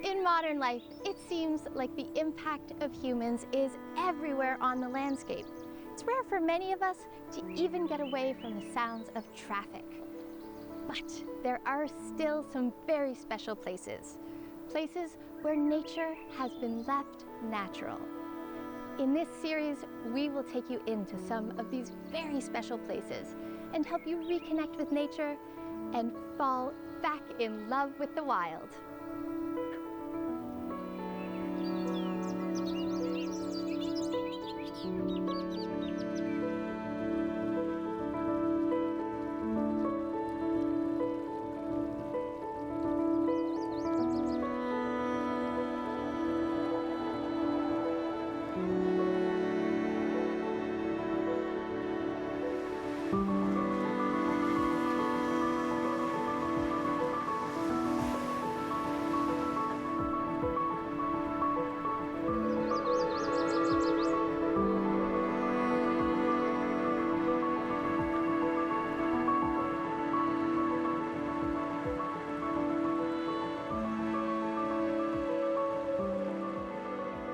In modern life, it seems like the impact of humans is everywhere on the landscape. It's rare for many of us to even get away from the sounds of traffic. But there are still some very special places. Places where nature has been left natural. In this series, we will take you into some of these very special places and help you reconnect with nature and fall back in love with the wild.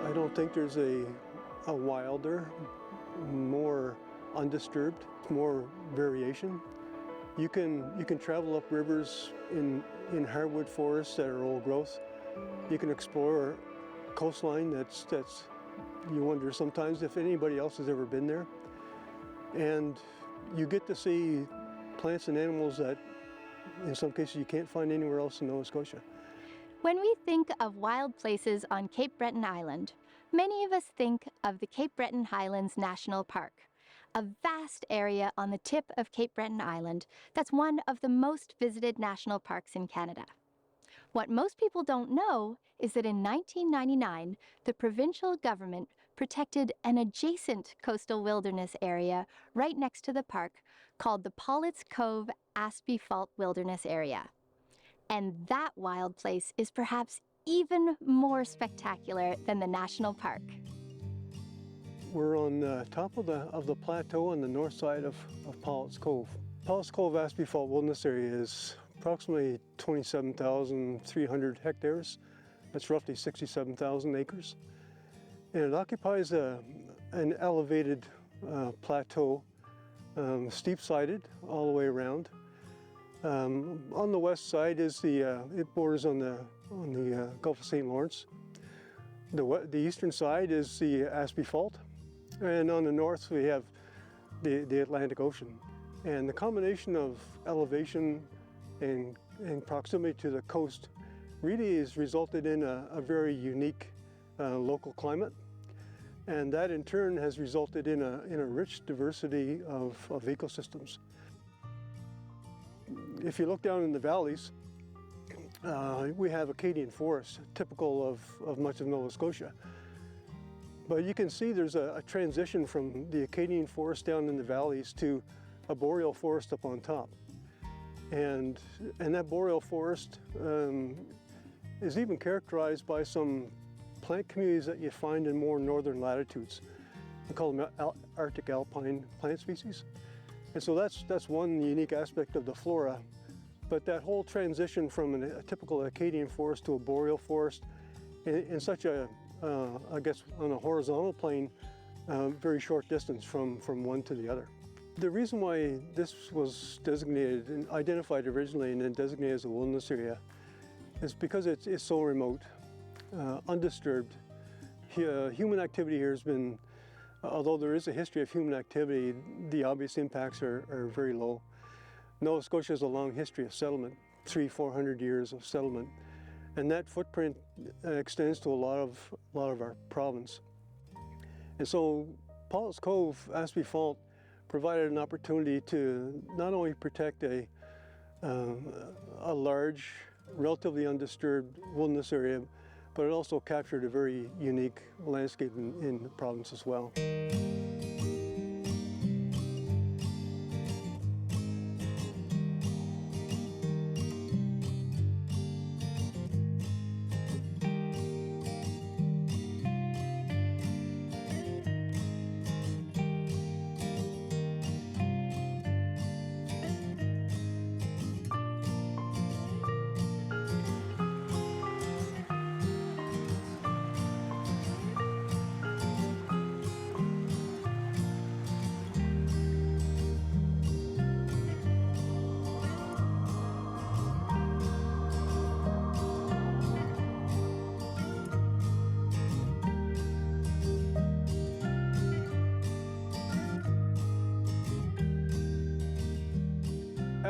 I don't think there's a wilder, more undisturbed, more variation. You can travel up rivers in hardwood forests that are old growth. You can explore coastline that's you wonder sometimes if anybody else has ever been there. And you get to see plants and animals that in some cases you can't find anywhere else in Nova Scotia. When we think of wild places on Cape Breton Island, many of us think of the Cape Breton Highlands National Park, a vast area on the tip of Cape Breton Island that's one of the most visited national parks in Canada. What most people don't know is that in 1999, the provincial government protected an adjacent coastal wilderness area right next to the park called the Polletts Cove-Aspy Fault Wilderness Area. And that wild place is perhaps even more spectacular than the national park. We're on top of the plateau on the north side of Polletts Cove. Polletts Cove-Aspy Fault Wilderness Area is approximately 27,300 hectares. That's roughly 67,000 acres. And it occupies an elevated plateau, steep-sided all the way around. On the west side is it borders on the Gulf of St. Lawrence. The eastern side is the Aspy Fault, and on the north we have the Atlantic Ocean. And the combination of elevation and proximity to the coast really has resulted in a very unique local climate, and that in turn has resulted in a rich diversity of ecosystems. If you look down in the valleys, we have Acadian forest, typical of much of Nova Scotia. But you can see there's a transition from the Acadian forest down in the valleys to a boreal forest up on top. And that boreal forest is even characterized by some plant communities that you find in more northern latitudes. We call them Arctic alpine plant species. And so that's one unique aspect of the flora. But that whole transition from a typical Acadian forest to a boreal forest in such a, I guess on a horizontal plane, very short distance from one to the other. The reason why this was designated and identified originally and then designated as a wilderness area is because it's so remote, undisturbed. Human activity here has been, although there is a history of human activity, the obvious impacts are very low. Nova Scotia has a long history of settlement, 300–400 years of settlement, and that footprint extends to a lot of our province. And so Polletts Cove-Aspy Fault provided an opportunity to not only protect a large, relatively undisturbed wilderness area, but it also captured a very unique landscape in the province as well.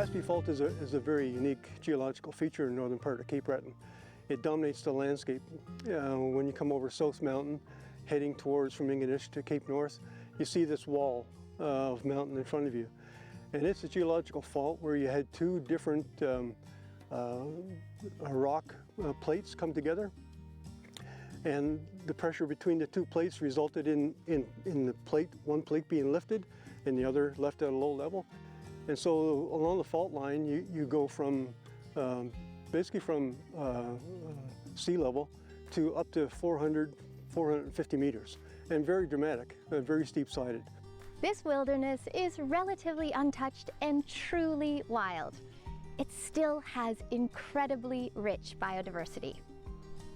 Cove-Aspy Fault is a very unique geological feature in the northern part of Cape Breton. It dominates the landscape. When you come over South Mountain, heading towards from Ingonish to Cape North, you see this wall of mountain in front of you. And it's a geological fault where you had two different rock plates come together. And the pressure between the two plates resulted in the plate, one plate being lifted and the other left at a low level. And so along the fault line, you go from basically from sea level to up to 450 meters, and very dramatic, very steep-sided. This wilderness is relatively untouched and truly wild. It still has incredibly rich biodiversity.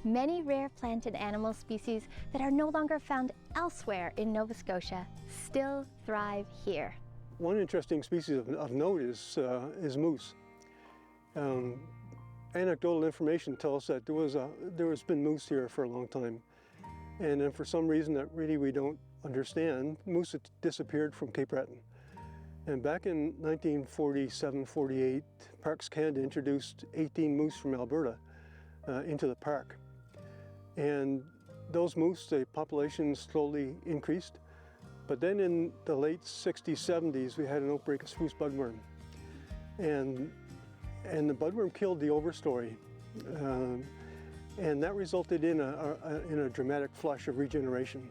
Many rare plant and animal species that are no longer found elsewhere in Nova Scotia still thrive here. One interesting species of note is moose. Anecdotal information tells us that there has been moose here for a long time. And then for some reason that really we don't understand, moose had disappeared from Cape Breton. And back in 1947-48, Parks Canada introduced 18 moose from Alberta into the park. And those moose, the population slowly increased. But then in the late 60s, 70s, we had an outbreak of spruce budworm. And the budworm killed the overstory. And that resulted in a dramatic flush of regeneration.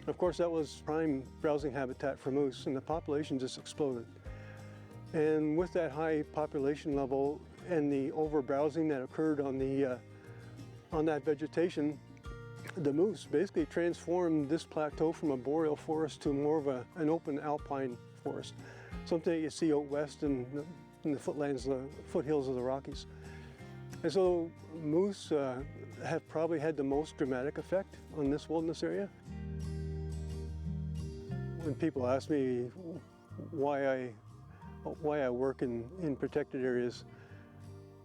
Of course, that was prime browsing habitat for moose, and the population just exploded. And with that high population level and the overbrowsing that occurred on that vegetation, the moose basically transformed this plateau from a boreal forest to more of an open alpine forest, something that you see out west in the foothills of the Rockies. And so moose have probably had the most dramatic effect on this wilderness area. When people ask me why I work in protected areas,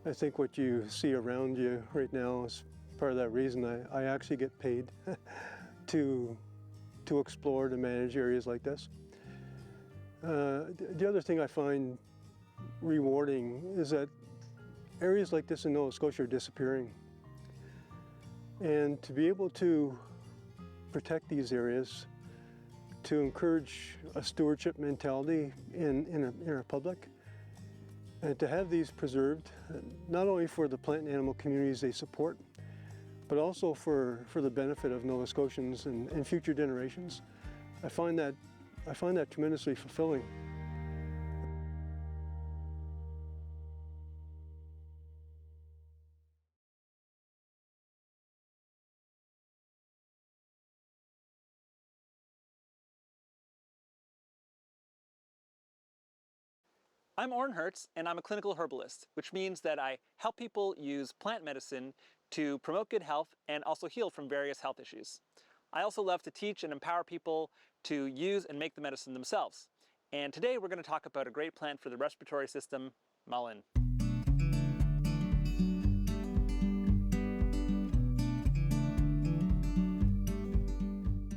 I think what you see around you right now is part of that reason. I actually get paid to explore, to manage areas like this. The other thing I find rewarding is that areas like this in Nova Scotia are disappearing. And to be able to protect these areas, to encourage a stewardship mentality in our public, and to have these preserved, not only for the plant and animal communities they support, but also for the benefit of Nova Scotians and future generations. I find that tremendously fulfilling. I'm Orrin Hertz, and I'm a clinical herbalist, which means that I help people use plant medicine to promote good health and also heal from various health issues. I also love to teach and empower people to use and make the medicine themselves. And today we're going to talk about a great plant for the respiratory system, mullein.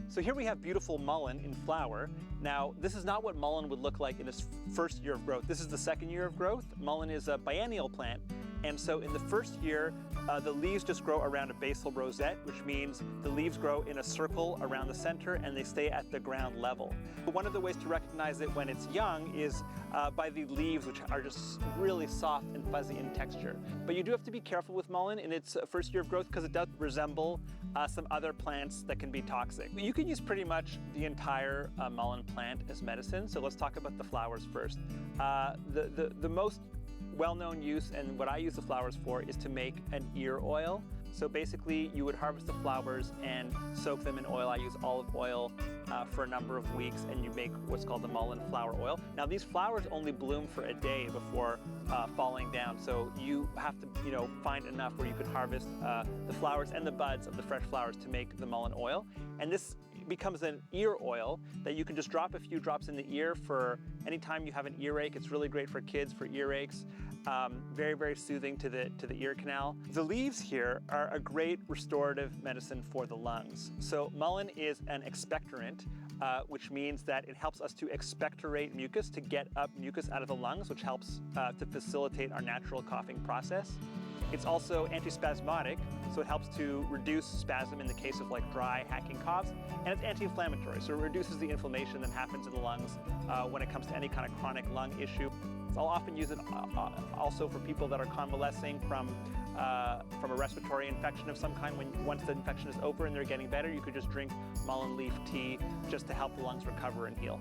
So here we have beautiful mullein in flower. Now, this is not what mullein would look like in its first year of growth. This is the second year of growth. Mullein is a biennial plant. And so in the first year, the leaves just grow around a basal rosette, which means the leaves grow in a circle around the center and they stay at the ground level. One of the ways to recognize it when it's young is by the leaves, which are just really soft and fuzzy in texture. But you do have to be careful with mullein in its first year of growth because it does resemble some other plants that can be toxic. You can use pretty much the entire mullein plant as medicine. So let's talk about the flowers first. The most well-known use, and what I use the flowers for, is to make an ear oil. So basically you would harvest the flowers and soak them in oil. I use olive oil for a number of weeks, and you make what's called the mullein flower oil. Now these flowers only bloom for a day before falling down, so you have to find enough where you could harvest the flowers and the buds of the fresh flowers to make the mullein oil. And this becomes an ear oil that you can just drop a few drops in the ear for any time you have an earache. It's really great for kids for earaches. Very, very soothing to the ear canal. The leaves here are a great restorative medicine for the lungs. So mullein is an expectorant, which means that it helps us to expectorate mucus, to get up mucus out of the lungs, which helps to facilitate our natural coughing process. It's also antispasmodic, so it helps to reduce spasm in the case of like dry, hacking coughs, and it's anti-inflammatory, so it reduces the inflammation that happens in the lungs when it comes to any kind of chronic lung issue. I'll often use it also for people that are convalescing from a respiratory infection of some kind. Once the infection is over and they're getting better, you could just drink mullein leaf tea just to help the lungs recover and heal.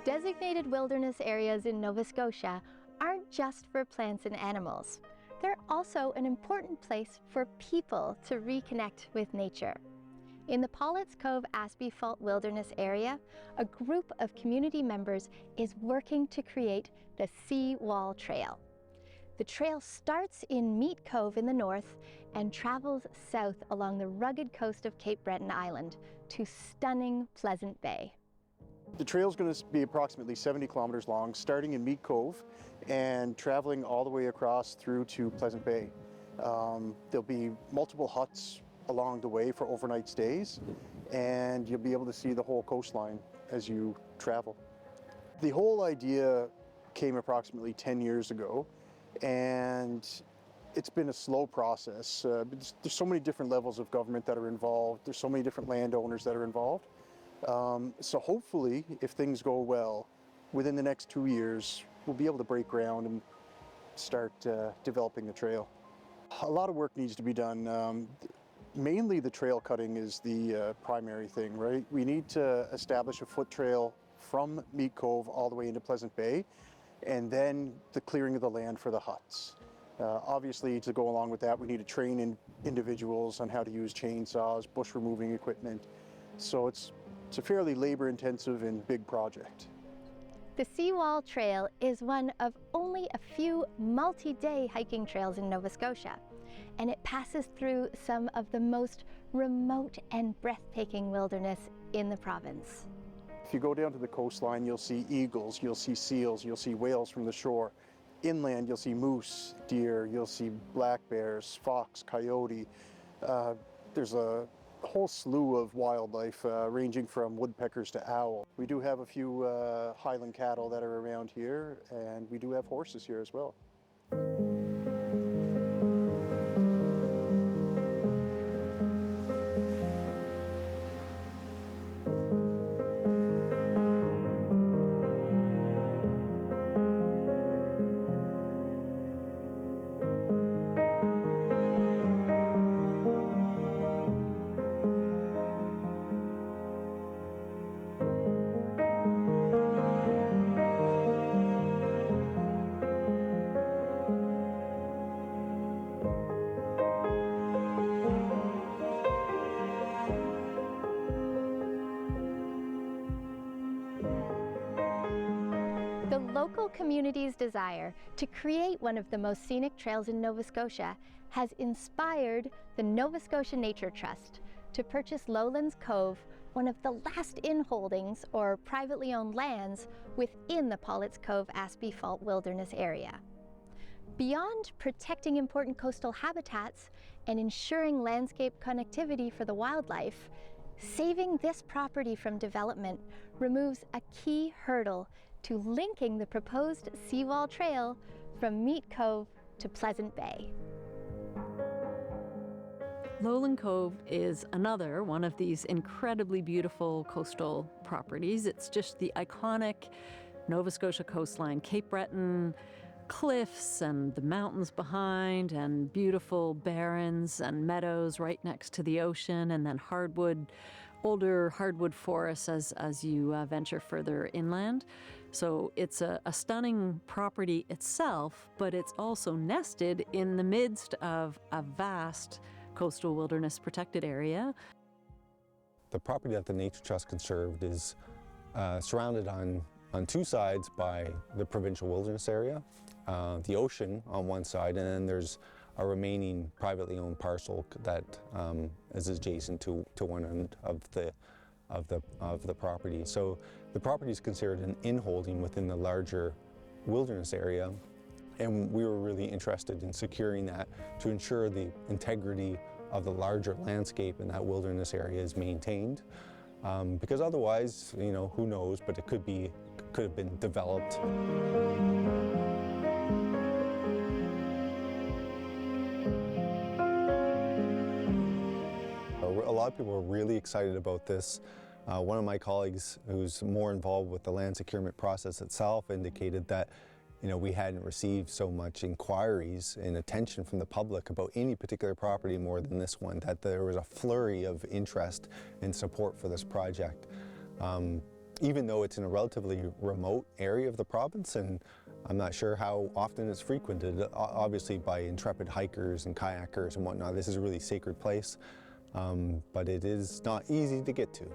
Designated wilderness areas in Nova Scotia aren't just for plants and animals. They're also an important place for people to reconnect with nature. In the Polletts Cove-Aspy Fault Wilderness area, a group of community members is working to create the Seawall Trail. The trail starts in Meat Cove in the north and travels south along the rugged coast of Cape Breton Island to stunning Pleasant Bay. The trail is going to be approximately 70 kilometers long, starting in Meat Cove and traveling all the way across through to Pleasant Bay. There'll be multiple huts along the way for overnight stays, and you'll be able to see the whole coastline as you travel. The whole idea came approximately 10 years ago, and it's been a slow process. There's so many different levels of government that are involved. There's so many different landowners that are involved. So hopefully, if things go well, within the next 2 years, we'll be able to break ground and start developing the trail. A lot of work needs to be done. Mainly the trail cutting is the primary thing, right? We need to establish a foot trail from Meat Cove all the way into Pleasant Bay, and then the clearing of the land for the huts. Obviously, to go along with that, we need to train individuals on how to use chainsaws, bush removing equipment. So it's a fairly labor-intensive and big project. The Seawall Trail is one of only a few multi-day hiking trails in Nova Scotia, and it passes through some of the most remote and breathtaking wilderness in the province. If you go down to the coastline, you'll see eagles, you'll see seals, you'll see whales from the shore. Inland, you'll see moose, deer, you'll see black bears, fox, coyote. There's a whole slew of wildlife ranging from woodpeckers to owl. We do have a few highland cattle that are around here, and we do have horses here as well. The local community's desire to create one of the most scenic trails in Nova Scotia has inspired the Nova Scotia Nature Trust to purchase Lowlands Cove, one of the last in-holdings or privately owned lands within the Polletts Cove-Aspy Fault Wilderness area. Beyond protecting important coastal habitats and ensuring landscape connectivity for the wildlife, saving this property from development removes a key hurdle to linking the proposed Seawall Trail from Meat Cove to Pleasant Bay. Lowland Cove is another one of these incredibly beautiful coastal properties. It's just the iconic Nova Scotia coastline, Cape Breton, cliffs and the mountains behind, and beautiful barrens and meadows right next to the ocean, and then hardwood older hardwood forests as you venture further inland. So it's a stunning property itself, but it's also nested in the midst of a vast coastal wilderness protected area. The property that the Nature Trust conserved is surrounded on two sides by the provincial wilderness area, the ocean on one side, and then there's a remaining privately owned parcel that is adjacent to one end of the property. So the property is considered an in-holding within the larger wilderness area, and we were really interested in securing that to ensure the integrity of the larger landscape in that wilderness area is maintained. Because otherwise, you know, who knows, but it could have been developed. A lot of people are really excited about this. One of my colleagues who's more involved with the land securement process itself indicated that, you know, we hadn't received so much inquiries and attention from the public about any particular property more than this one, that there was a flurry of interest and support for this project. Even though it's in a relatively remote area of the province, and I'm not sure how often it's frequented, obviously by intrepid hikers and kayakers and whatnot. This is a really sacred place, but it is not easy to get to.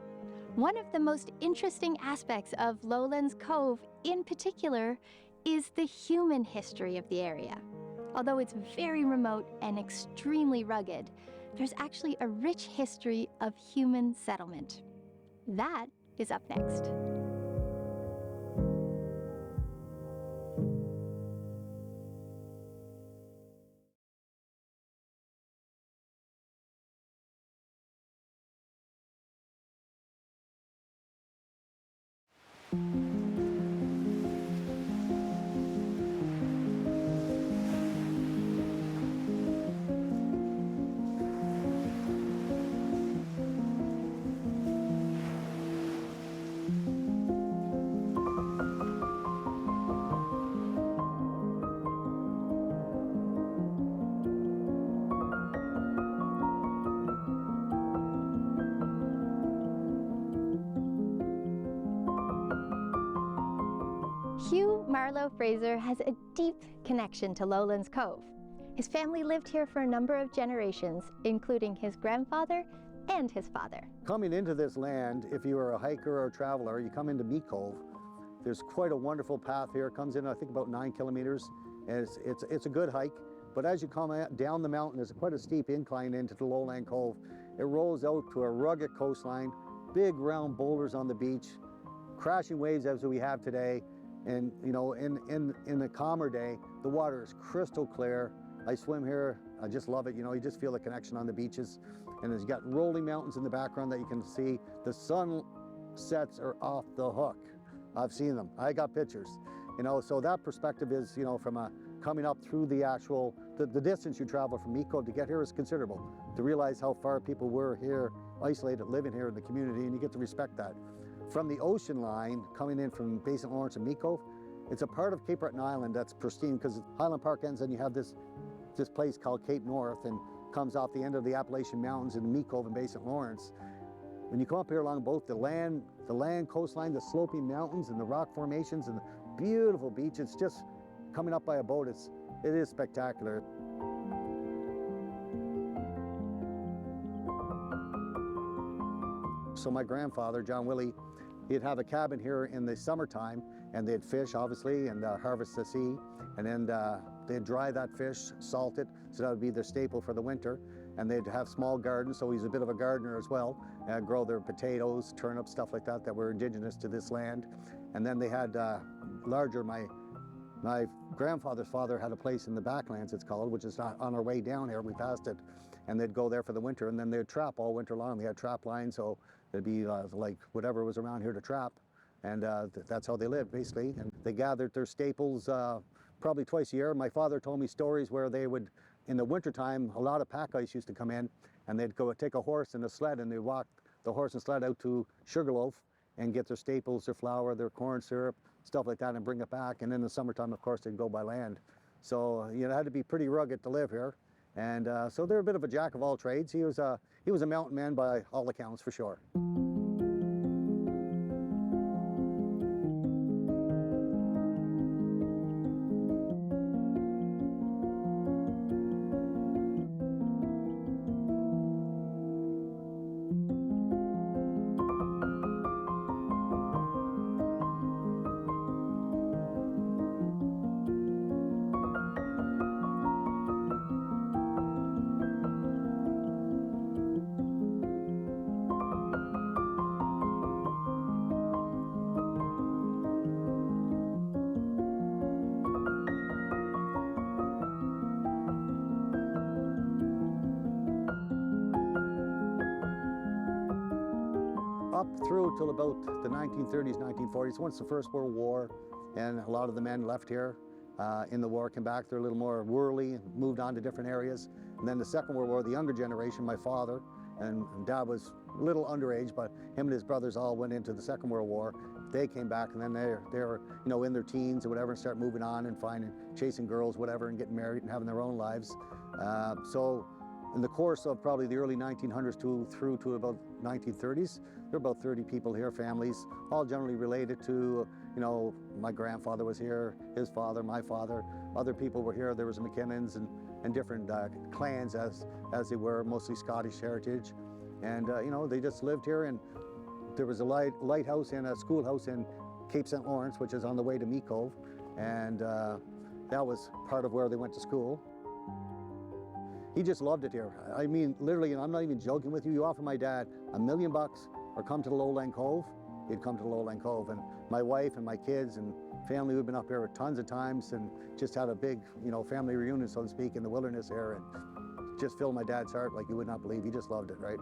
One of the most interesting aspects of Lowlands Cove in particular is the human history of the area. Although it's very remote and extremely rugged, there's actually a rich history of human settlement. That is up next. Hugh Marlowe Fraser has a deep connection to Lowlands Cove. His family lived here for a number of generations, including his grandfather and his father. Coming into this land, if you are a hiker or a traveler, you come into Meat Cove. There's quite a wonderful path here. It comes in, I think, about 9 kilometers, and it's a good hike. But as you come down the mountain, there's quite a steep incline into the Lowland Cove. It rolls out to a rugged coastline, big round boulders on the beach, crashing waves as we have today. And you know, in a calmer day, the water is crystal clear. I swim here, I just love it. You know, you just feel the connection on the beaches. And there's got rolling mountains in the background that you can see. The sunsets are off the hook. I've seen them, I got pictures. You know, so that perspective is, you know, from coming up through the actual, the distance you travel from Meat Cove to get here is considerable. To realize how far people were here, isolated, living here in the community, and you get to respect that. From the ocean line, coming in from Bay St. Lawrence and Meat Cove, it's a part of Cape Breton Island that's pristine, because Highland Park ends and you have this place called Cape North, and comes off the end of the Appalachian Mountains in Meat Cove and Bay St. Lawrence. When you come up here along both the land coastline, the sloping mountains and the rock formations and the beautiful beach, it's just coming up by a boat, it is spectacular. So my grandfather, John Willie, he'd have a cabin here in the summertime, and they'd fish, obviously, and harvest the sea, and then they'd dry that fish, salt it, so that would be their staple for the winter, and they'd have small gardens, so he's a bit of a gardener as well, grow their potatoes, turnips, stuff like that were indigenous to this land. And then they had larger, my grandfather's father had a place in the Backlands, it's called, which is on our way down here, we passed it, and they'd go there for the winter, and then they'd trap all winter long. They had trap lines, so it'd be like whatever was around here to trap, and that's how they lived, basically. And they gathered their staples probably twice a year. My father told me stories where they would, in the wintertime, a lot of pack ice used to come in, and they'd go take a horse and a sled, and they'd walk the horse and sled out to Sugarloaf and get their staples, their flour, their corn syrup, stuff like that, and bring it back. And in the summertime, of course, they'd go by land. So, you know, it had to be pretty rugged to live here. And so they're a bit of a jack of all trades. He was a mountain man by all accounts, for sure. Up through till about the 1930s, 1940s, once the First World War, and a lot of the men left here in the war, came back. They're a little more worldly, moved on to different areas. And then the Second World War, the younger generation, my father, and Dad was a little underage, but him and his brothers all went into the Second World War. They came back, and then they're in their teens or whatever, and start moving on and chasing girls, whatever, and getting married and having their own lives. So in the course of probably the early 1900s through to about 1930s, there were about 30 people here, families, all generally related to, my grandfather was here, his father, my father, other people were here. There was McKinnons and different clans as they were, mostly Scottish heritage. And, they just lived here, and there was a lighthouse and a schoolhouse in Cape St. Lawrence, which is on the way to Meat Cove, and that was part of where they went to school. He just loved it here. I mean, literally, and I'm not even joking with you, you offer my dad $1 million or come to the Lowland Cove, he'd come to the Lowland Cove. And my wife and my kids and family, we've been up here tons of times and just had a big, family reunion, so to speak, in the wilderness here, and just filled my dad's heart like you would not believe. He just loved it, right?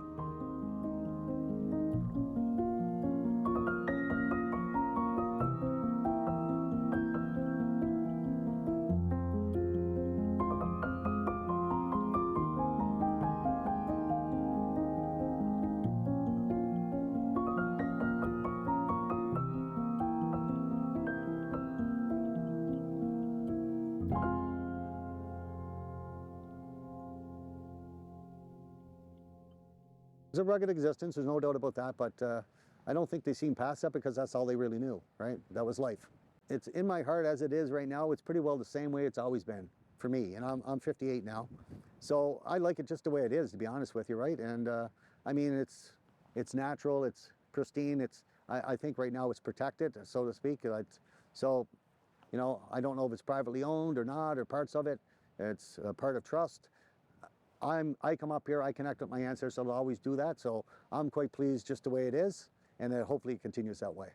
It's a rugged existence, there's no doubt about that, but I don't think they've seen past that because that's all they really knew, right? That was life. It's in my heart as it is right now. It's pretty well the same way it's always been for me, and I'm 58 now. So I like it just the way it is, to be honest with you, right? And I mean, it's natural, it's pristine, I think right now it's protected, so to speak. So, I don't know if it's privately owned or not, or parts of it. It's a part of trust. I come up here, I connect with my ancestors, I'll always do that, so I'm quite pleased just the way it is, and hopefully it continues that way.